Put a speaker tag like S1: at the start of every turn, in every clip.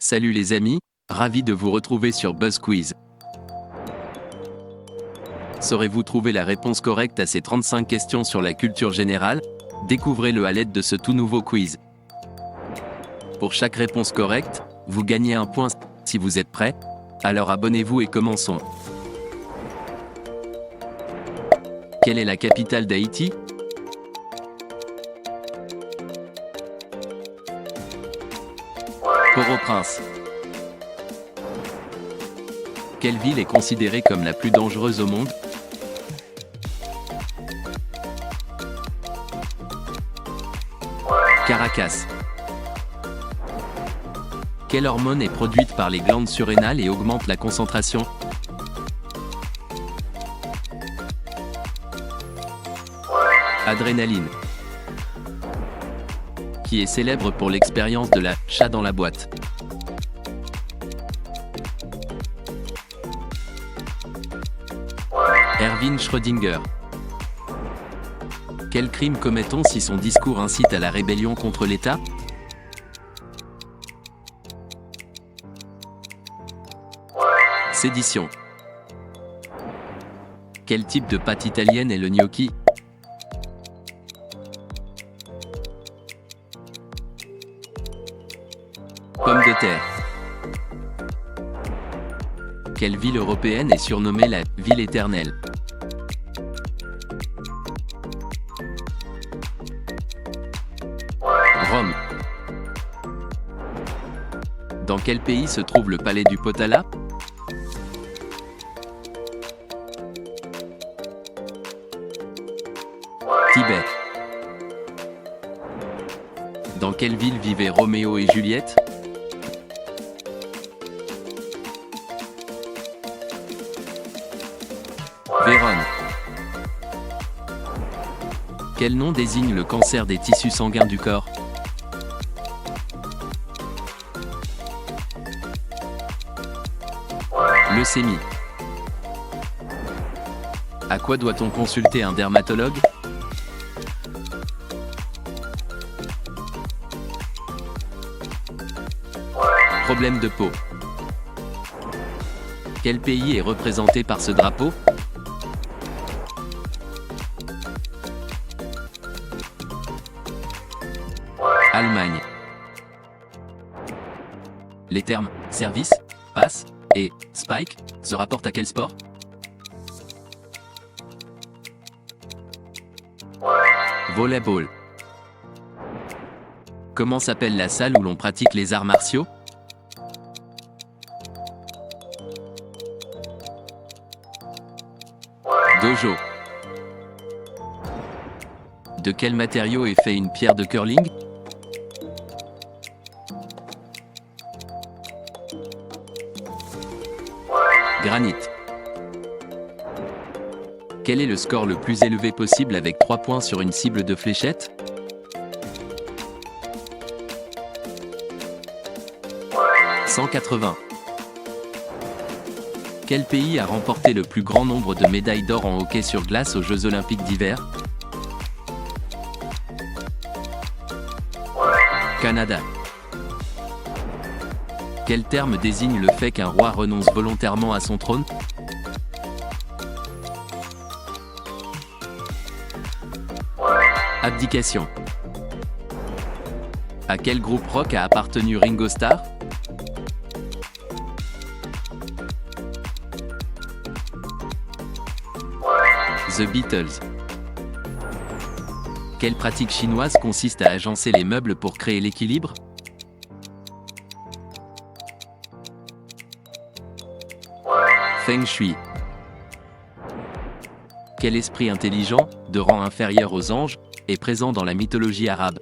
S1: Salut les amis, ravi de vous retrouver sur Buzz Quiz. Saurez-vous trouver la réponse correcte à ces 35 questions sur la culture générale? Découvrez-le à l'aide de ce tout nouveau quiz. Pour chaque réponse correcte, vous gagnez un point. Si vous êtes prêts, alors abonnez-vous et commençons. Quelle est la capitale d'Haïti? Port-au-Prince. Quelle ville est considérée comme la plus dangereuse au monde? Caracas. Quelle hormone est produite par les glandes surrénales et augmente la concentration? Adrénaline. Qui est célèbre pour l'expérience de la « chat dans la boîte ». Erwin Schrödinger. Quel crime commet-on si son discours incite à la rébellion contre l'État? Sédition. Quel type de pâte italienne est le gnocchi? Pomme de terre. Quelle ville européenne est surnommée la « ville éternelle » ? Rome. Dans quel pays se trouve le palais du Potala? Tibet. Dans quelle ville vivaient Roméo et Juliette? Vérone. Quel nom désigne le cancer des tissus sanguins du corps? Leucémie. À quoi doit-on consulter un dermatologue? Problème de peau. Quel pays est représenté par ce drapeau? Allemagne. Les termes « service »,« passe » et « spike » se rapportent à quel sport? Volleyball. Comment s'appelle la salle où l'on pratique les arts martiaux? Dojo. De quel matériau est fait une pierre de curling? Granit. Quel est le score le plus élevé possible avec 3 points sur une cible de fléchette? « 180. Quel pays a remporté le plus grand nombre de médailles d'or en hockey sur glace aux Jeux Olympiques d'hiver? Canada. Quel terme désigne le fait qu'un roi renonce volontairement à son trône? Abdication. À quel groupe rock a appartenu Ringo Starr? The Beatles. Quelle pratique chinoise consiste à agencer les meubles pour créer l'équilibre? Feng Shui. Quel esprit intelligent, de rang inférieur aux anges, est présent dans la mythologie arabe?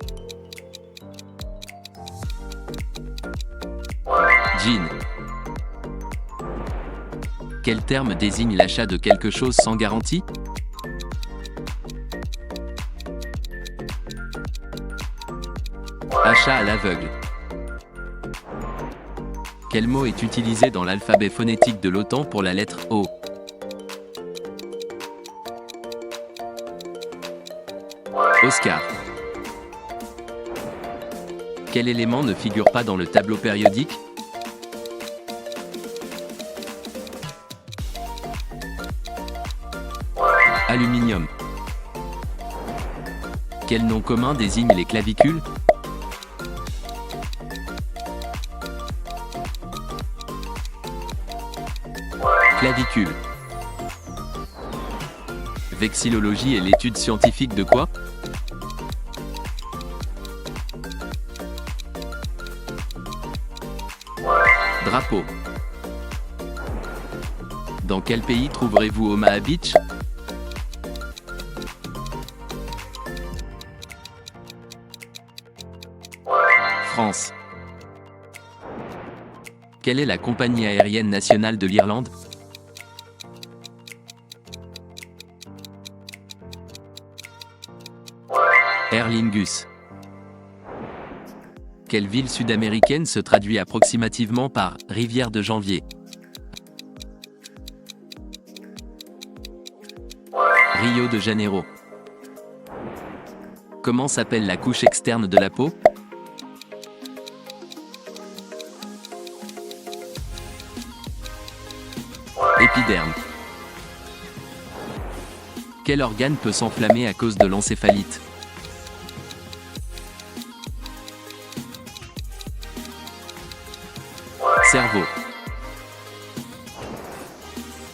S1: Djinn. Quel terme désigne l'achat de quelque chose sans garantie? Achat à l'aveugle. Quel mot est utilisé dans l'alphabet phonétique de l'OTAN pour la lettre O? Oscar. Quel élément ne figure pas dans le tableau périodique? Aluminium. Quel nom commun désigne les clavicules? Clavicule. Vexillologie est l'étude scientifique de quoi? Drapeau. Dans quel pays trouverez-vous Omaha Beach? France. Quelle est la compagnie aérienne nationale de l'Irlande? Aer Lingus. Quelle ville sud-américaine se traduit approximativement par « rivière de janvier » ? Rio de Janeiro. Comment s'appelle la couche externe de la peau? Épiderme. Quel organe peut s'enflammer à cause de l'encéphalite? Cerveau.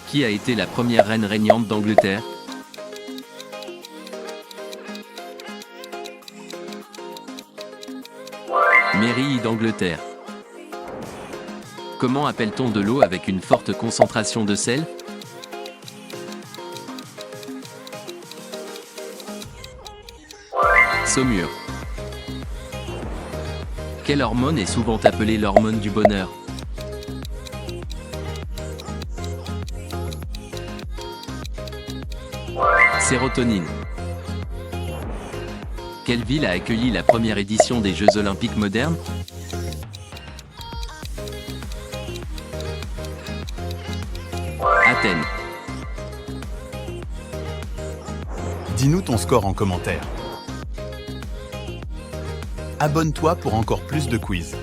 S1: Qui a été la première reine régnante d'Angleterre? Mary d'Angleterre. Comment appelle-t-on de l'eau avec une forte concentration de sel? Saumure. Quelle hormone est souvent appelée l'hormone du bonheur? Sérotonine. Quelle ville a accueilli la première édition des Jeux Olympiques modernes? Athènes.
S2: Dis-nous ton score en commentaire. Abonne-toi pour encore plus de quiz.